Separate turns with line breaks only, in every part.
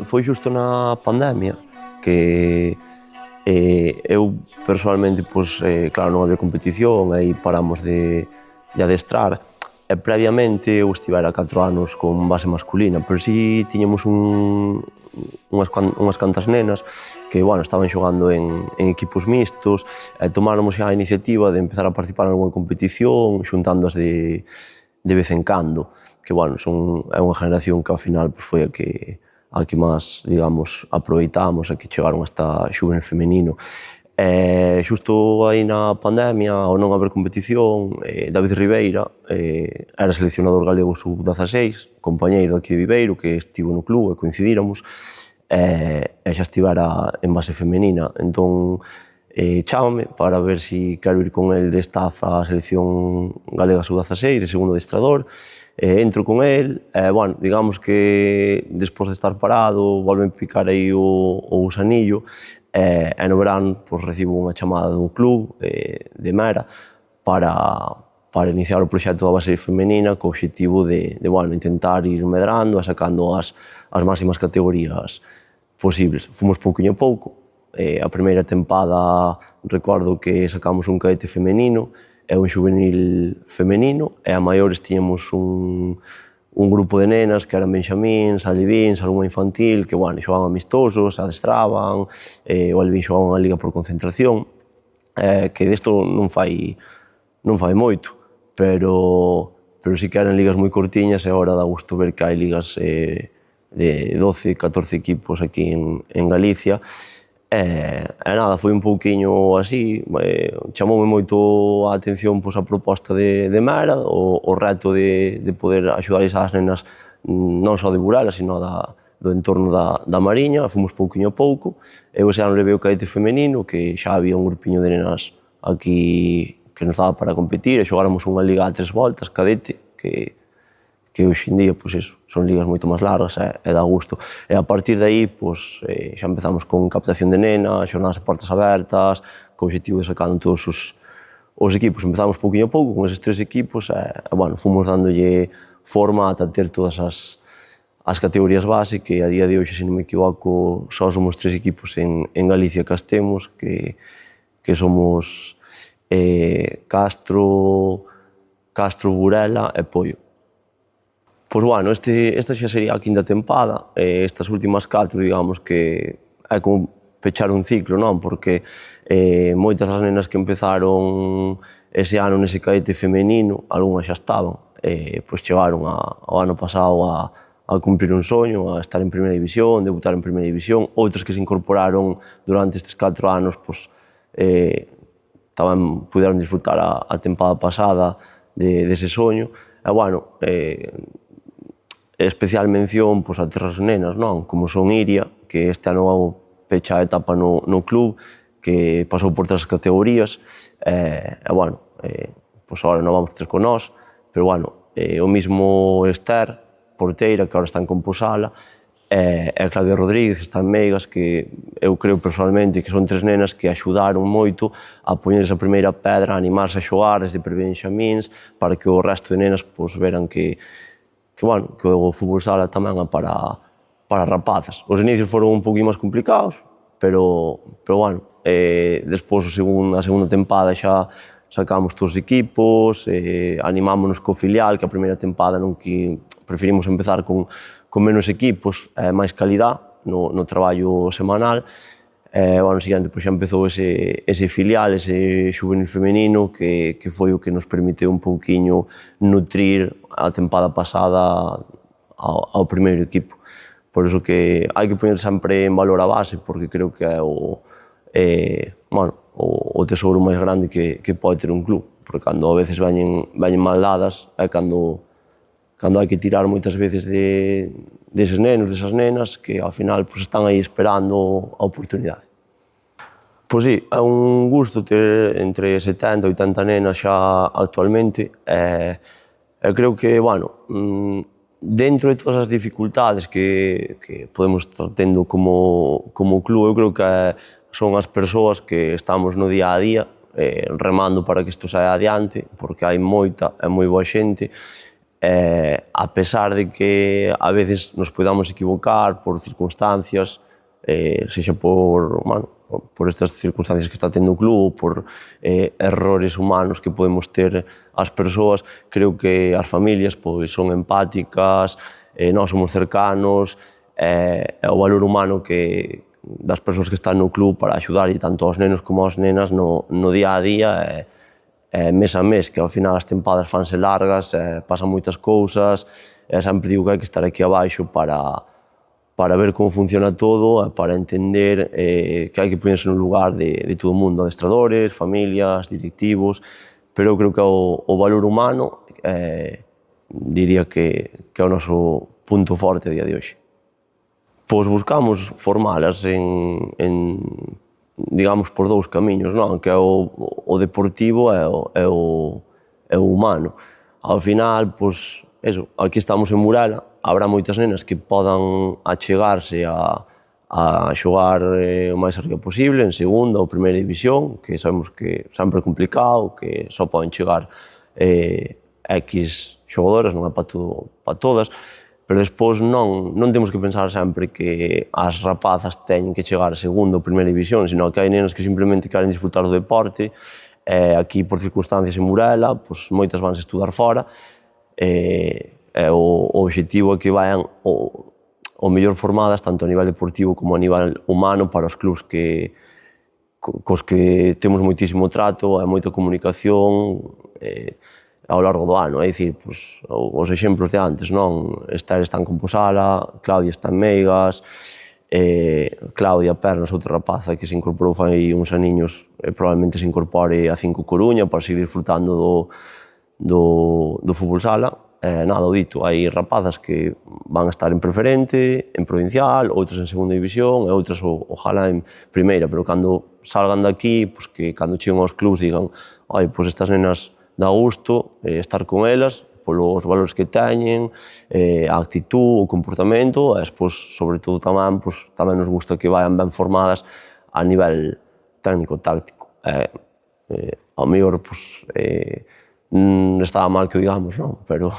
Foi xusto na pandemia que eu personalmente, claro, non había competición, aí paramos de adestrar. E previamente eu estivera 4 anos con base masculina, pero si tiñamos unhas cantas nenas que, bueno, estaban xogando en equipos mixtos e tomáramos xa a iniciativa de empezar a participar en algunha competición, xuntándoas de vez en cando, que, bueno, é unha generación que ao final foi a que máis, digamos, aproveitamos, a que chegaron hasta xuvenil femenino. Xusto aí na pandemia, ao non haber competición, David Ribeira era seleccionador galego sub-16, compañeiro aquí de Viveiro, que estivo no club e coincidíramos, e xa estivera en base femenina. Entón, chámame para ver se quero ir con el de staff á selección galega sub-16, de segundo adestrador. Entro con el, bueno, digamos que despois de estar parado, volve a picar aí o gusanillo, e no verán recibo unha chamada do club de Mera para iniciar o proxecto da base femenina co obxectivo de bueno, intentar ir medrando e sacando as máximas categorías posibles. Fomos pouquinho a pouco. A primeira tempada recordo que sacamos un cadete femenino e un xuvenil femenino, e a maiores tiñamos un grupo de nenas que eran benxamíns, alevins, algunha infantil, que, bueno, xogaban amistosos, adestraban, o alevín xogaba unha liga por concentración, que desto non fai moito, pero sí que eran ligas moi cortiñas e agora dá gusto ver que hai ligas de 12, 14 equipos aquí en Galicia. E nada, foi un pouquiño así, chamoume moito a atención a proposta de Mera, o reto de poder axudar esas nenas non só de Burela, sino do entorno da Mariña. Fomos pouquiño a pouco, eu ese ano levei o cadete femenino, que xa había un grupiño de nenas aquí que nos daba para competir, e xogáramos unha liga a 3 voltas, cadete, que hoxe en día, son ligas moito máis largas e dá gusto. E a partir de aí, xa empezamos con captación de nenas, xornadas de portas abertas, co obxectivo de sacar todos os equipos. Empezamos pouquinho a pouco con eses 3 equipos e, bueno, fomos dándolle forma ata ter todas as categorías base, que a día de hoxe, se non me equivoco, só somos 3 equipos en Galicia que as temos, que somos Castro, Burela e Poio. Pois, bueno, esta xa sería a quinta tempada, estas últimas 4, digamos que é como pechar un ciclo, non? Porque moitas das nenas que empezaron ese ano nese cadete femenino, algunhas xa estaban, pois chegaron ao ano pasado a cumprir un soño, a estar en primeira división, debutar en primeira división. Outras que se incorporaron durante estes 4 anos, pois tamén puderon disfrutar a tempada pasada dese soño. E, bueno, especial mención a terras nenas, non? Como son Iria, que este ano pecha a etapa no club, que pasou por 3 categorías, e, bueno, agora non vamos ter con nós, pero, bueno, o mismo Esther, porteira, que agora está en Composala, e Claudia Rodríguez, que está en Meigas, que eu creo personalmente que son 3 nenas que axudaron moito a poñer esa primeira pedra, a animarse a xogar desde prebenxamíns, para que o resto de nenas veran que o fútbol sala tamén é para rapazas. Os inicios foron un poquinho máis complicados, pero, bueno, despois a segunda tempada xa sacamos todos os equipos, animámonos co filial, que a primeira tempada non que preferimos empezar con menos equipos, máis calidad no traballo semanal. O ano seguinte xa empezou ese filial, ese xuvenil femenino, que foi o que nos permiteu un pouquiño nutrir a tempada pasada ao primeiro equipo. Por iso que hai que poñer sempre en valor a base, porque creo que é o tesouro máis grande que pode ter un club, porque cando a veces veñen mal dadas é cando hai que tirar moitas veces deses nenos, desas nenas, que ao final están aí esperando a oportunidade. Pois sí, é un gusto ter entre 70 e 80 nenas xa actualmente, e creo que, bueno, dentro de todas as dificultades que podemos estar tendo como club, eu creo que son as persoas que estamos no día a día remando para que isto saia adiante, porque hai moita e moi boa xente, A pesar de que a veces nos podamos equivocar por circunstancias, sexa por estas circunstancias que está tendo o club, por errores humanos que podemos ter as persoas, creo que as familias pois, son empáticas, nós somos cercanos, o valor humano das persoas que están no club para axudar tanto aos nenos como aos nenas no día a día, mes a mes, que ao final as tempadas fanse largas, pasan moitas cousas, sempre digo que hai que estar aquí abaixo para ver como funciona todo, para entender que hai que ponerse no lugar de todo o mundo, adestradores, familias, directivos, pero eu creo que o valor humano diría que é o noso punto forte a día de hoxe. Pois buscamos formalas digamos, por dous camiños, non? Que é o deportivo e o humano. Ao final, pois, aquí estamos en Murela, habrá moitas nenas que podan achegarse a xogar o máis arriba posible, en segunda ou primeira división, que sabemos que sempre é complicado, que só poden chegar X xogadoras, non é para todas, pero despois non temos que pensar sempre que as rapazas teñen que chegar a segunda ou primeira división, sino que hai nenos que simplemente queren disfrutar do deporte, aquí por circunstancias en Murela, pois moitas vanse estudar fora, o obxectivo é que vayan o mellor formadas, tanto a nivel deportivo como a nivel humano, para os clubs cos que temos moitísimo trato, moita comunicación, ao largo do ano, é dicir, os exemplos de antes, non? Esther está en Composala, Claudia está en Meigas, Claudia Pernas, outra rapaza que se incorporou fai uns aniños, probablemente se incorpore a 5 Coruña para seguir disfrutando do fútbol sala. Nada, o dito, hai rapazas que van a estar en preferente, en provincial, outras en segunda división e outras ojalá en primeira, pero cando salgan de aquí, que cando cheguen aos clubs digan oi, pois estas nenas dá gusto estar con elas, polos valores que teñen, a actitud, o comportamento, e despois, sobre todo tamén nos gusta que vayan ben formadas a nivel técnico-táctico. Ao mellor, estaba mal que o digamos, non? Pero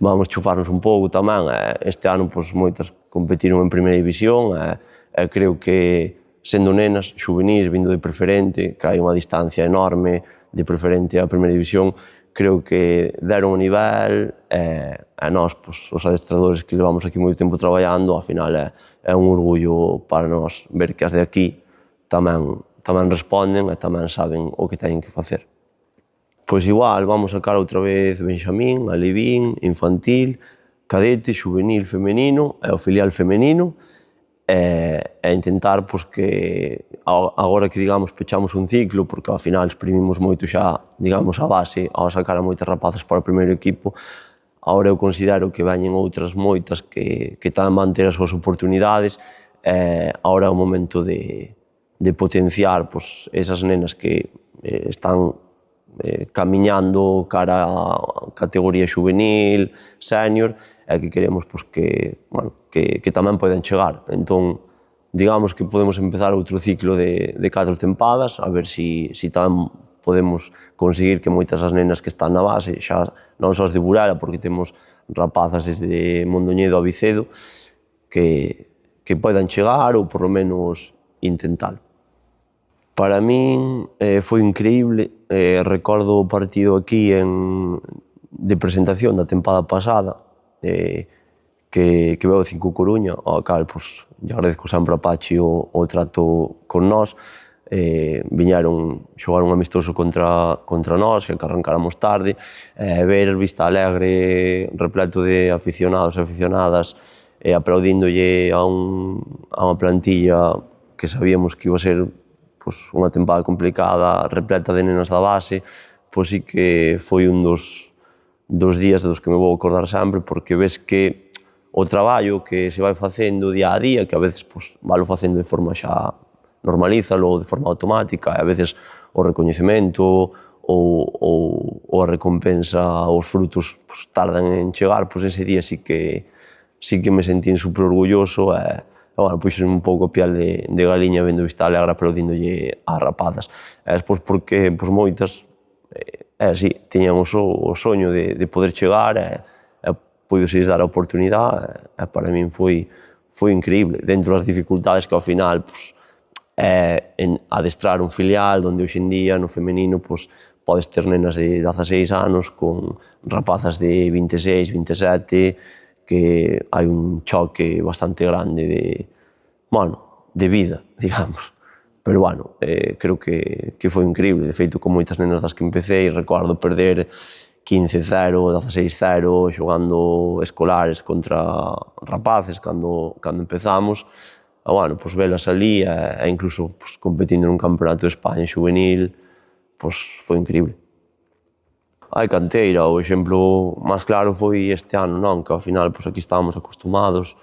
vamos chufarnos un pouco tamén. Este ano moitas competiron en primeira división e creo que sendo nenas, xuvenís, vindo de preferente, que hai unha distancia enorme de preferente a primeira división, creo que deron o nivel e nós, os adestradores que levamos aquí moito tempo traballando, ao final é un orgullo para nós ver que as de aquí tamén responden e tamén saben o que teñen que facer. Pois igual, vamos sacar outra vez Benxamín, Alevín, infantil, cadete, xuvenil femenino e o filial femenino, e intentar que agora que digamos pechamos un ciclo, porque ao final exprimimos moito xa, digamos, a base ao sacar a moitas rapazas para o primeiro equipo, agora eu considero que veñen outras moitas que tamén van ter as súas oportunidades, agora é o momento de potenciar esas nenas que están camiñando cara a categoría xuvenil, senior, e que queremos que tamén poden chegar. Entón, digamos que podemos empezar outro ciclo de 4 tempadas, a ver si tamén podemos conseguir que moitas das nenas que están na base, xa non só as de Burela, porque temos rapazas desde Mondoñedo a Vicedo, que poden chegar ou, por lo menos, intentalo. Para min foi increíble, recordo o partido aquí de presentación da tempada pasada, que veu 5 Coruña, ao cal lle agradezco sempre a Pachi o trato con nós. Viñeron xogar un amistoso contra nós, que arrancáramos tarde, ver Vista Alegre repleto de aficionados e aficionadas aplaudíndolle a unha plantilla que sabíamos que iba a ser unha tempada complicada, repleta de nenas da base, sí que foi un dos días dos que me vou acordar sempre, porque ves que o traballo que se vai facendo día a día, que a veces valo facendo de forma xa normalízalo, de forma automática, e a veces o recoñecemento ou a recompensa, os frutos tardan en chegar, ese día sí que me sentín super orgulloso e puxen un pouco a piel de galiña vendo Vista Alegre aplaudíndolle ás rapazas. E despois porque moitas tiñan o soño de poder chegar puido dar a oportunidade e para min foi increíble. Dentro das dificultades que ao final adestrar un filial onde hoxe en día no femenino podes ter nenas de 16 anos con rapazas de 26, 27, que hai un choque bastante grande de vida, digamos. Pero, creo que foi increíble. De feito, con moitas nenas das que empecé, recordo perder 15-0, 16-0, xogando escolares contra rapaces cando empezamos. Velas ali e incluso competindo nun campeonato de España juvenil, foi increíble. Hai canteira, o exemplo máis claro foi este ano, non? Que ao final aquí estábamos acostumados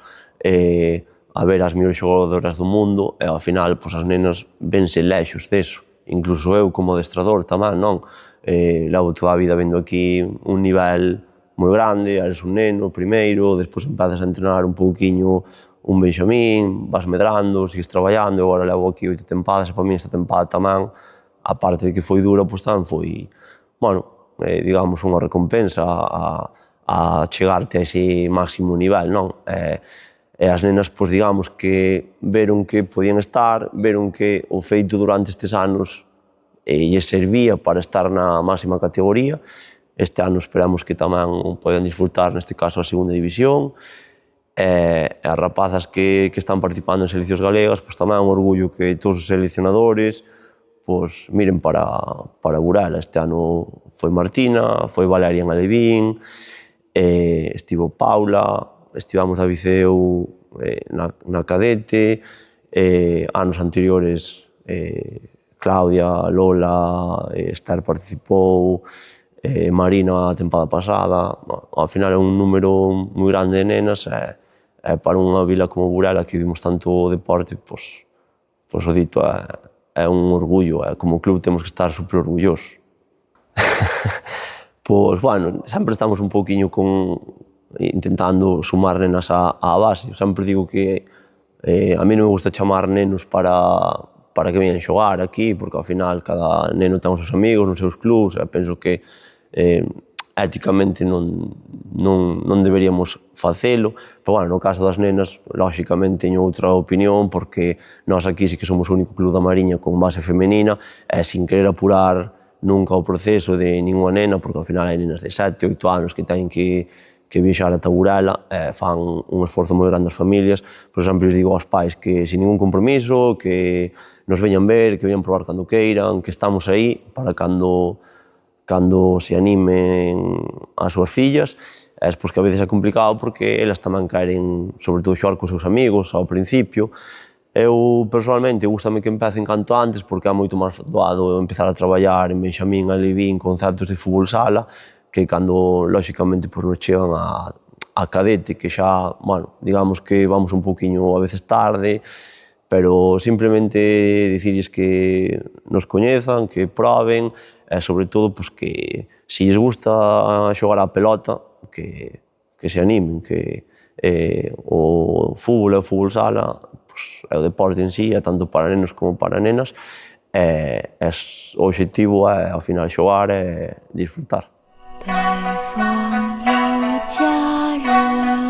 a ver as mellores xogadoras do mundo e ao final as nenas vense lexos deso. Incluso eu como adestrador tamén, non? Levo toda a vida vendo aquí un nivel moi grande, eres un neno primeiro, despois empezas a entrenar un pouquiño un benxamín, vas medrando, sigues traballando, e agora levo aquí 8 tempadas e para mí esta tempada tamén, aparte de que foi dura, tamén foi, digamos, unha recompensa a chegarte a ese máximo nivel, non? E as nenas, digamos, que veron que podían estar, veron que o feito durante estes anos lles servía para estar na máxima categoría. Este ano esperamos que tamén poden disfrutar, neste caso, a segunda división. E as rapazas que están participando en seleccións galegas, tamén é un orgullo que todos os seleccionadores miren para Burela. Este ano foi Martina, foi Valeria en Alevín, estivo Paula, estivamos David e eu na cadete, anos anteriores Claudia, Lola, Esther participou, Marina a tempada pasada. Ao final é un número moi grande de nenas e para unha vila como Burela que vimos tanto deporte, o dito, é un orgullo, como club temos que estar super orgullosos. Sempre estamos un pouquiño intentando sumar nenas á base. Sempre digo que a mí non me gusta chamar nenos para que veñan xogar aquí, porque ao final cada neno ten os seus amigos nos seus clubs, e penso que éticamente non deberíamos facelo, pero no caso das nenas, lóxicamente teño outra opinión, porque nós aquí sí que somos o único club da Mariña con base femenina, e sin querer apurar nunca o proceso de ninguna nena, porque ao final hai nenas de 7, 8 anos que teñen que viaxar ata Burela, fan un esforzo moi grande as familias, pero sempre les digo aos pais que sin ningún compromiso, que nos veñan ver, que veñan probar cando queiran, que estamos aí para cando se animen as súas fillas. Despois que a veces é complicado porque elas tamén queren, sobre todo, xogar cos seus amigos ao principio. Eu, personalmente, gustame que empecen canto antes porque é moito máis doado empezar a traballar en benxamín, alevín, conceptos de fútbol sala, que cando, lóxicamente, nos chegan a cadete, que xa, digamos que vamos un pouquiño a veces tarde, pero simplemente dicirles que nos coñezan, que proben, e sobre todo que se lles gusta xogar á pelota, que se animen, que o fútbol é o fútbol sala, é o deporte en sí, é tanto para nenos como para nenas, e o obxectivo é, ao final, xogar e disfrutar.
北方有佳人